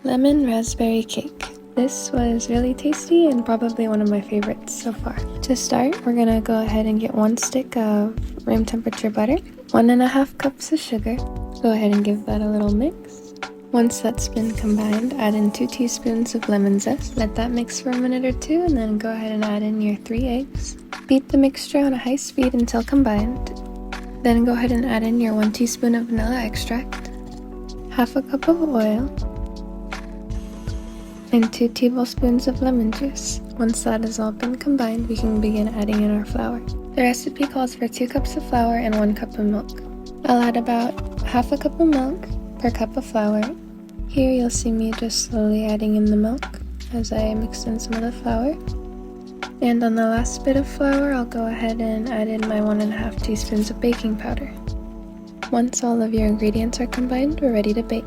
Lemon raspberry cake. This was really tasty and probably one of my favorites so far. To start, we're gonna go ahead and get 1 stick of room temperature butter, 1.5 cups of sugar. Go ahead and give that a little mix. Once that's been combined, add in 2 teaspoons of lemon zest. Let that mix for a minute or two and then go ahead and add in your 3 eggs. Beat the mixture on a high speed until combined. Then go ahead and add in your 1 teaspoon of vanilla extract, half a cup of oil, and 2 tablespoons of lemon juice. Once that has all been combined, we can begin adding in our flour. The recipe calls for 2 cups of flour and 1 cup of milk. I'll add about half a cup of milk per cup of flour. Here you'll see me just slowly adding in the milk as I mix in some of the flour. And on the last bit of flour, I'll go ahead and add in my 1.5 teaspoons of baking powder. Once all of your ingredients are combined, we're ready to bake.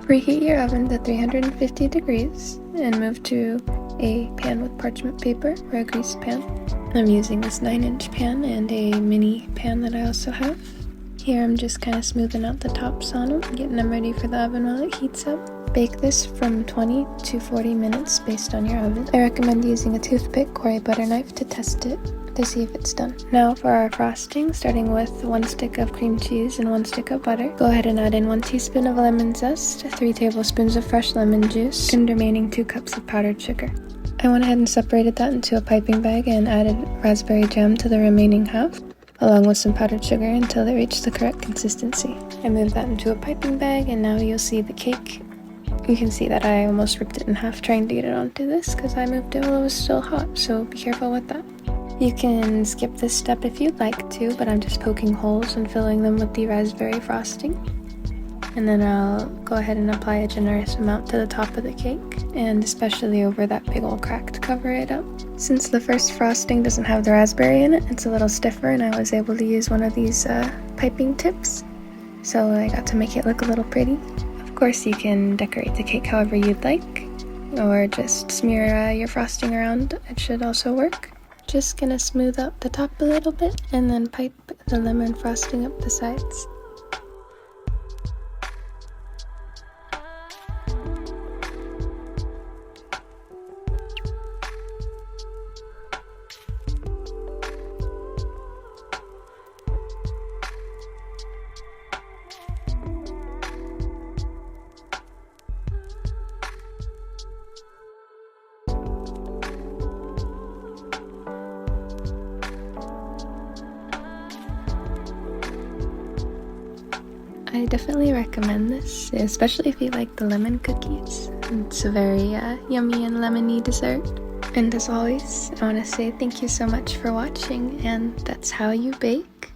Preheat your oven to 350 degrees and move to a pan with parchment paper or a greased pan. I'm using this 9-inch pan and a mini pan that I also have. Here I'm just kind of smoothing out the tops on them, getting them ready for the oven while it heats up. Bake this from 20 to 40 minutes based on your oven. I recommend using a toothpick or a butter knife to test it to see if it's done. Now for our frosting, starting with 1 stick of cream cheese and 1 stick of butter. Go ahead and add in 1 teaspoon of lemon zest, 3 tablespoons of fresh lemon juice, and remaining 2 cups of powdered sugar. I went ahead and separated that into a piping bag and added raspberry jam to the remaining half, along with some powdered sugar until it reached the correct consistency. I moved that into a piping bag and now you'll see the cake. You can see that I almost ripped it in half trying to get it onto this because I moved it while it was still hot, so be careful with that. You can skip this step if you'd like to, but I'm just poking holes and filling them with the raspberry frosting. And then I'll go ahead and apply a generous amount to the top of the cake, and especially over that big old crack to cover it up. Since the first frosting doesn't have the raspberry in it, it's a little stiffer, and I was able to use one of these piping tips, so I got to make it look a little pretty. Of course, you can decorate the cake however you'd like, or just smear your frosting around. It should also work. Just gonna smooth out the top a little bit and then pipe the lemon frosting up the sides. I definitely recommend this, especially if you like the lemon cookies. It's a very yummy and lemony dessert. And as always, I want to say thank you so much for watching, and that's how you bake.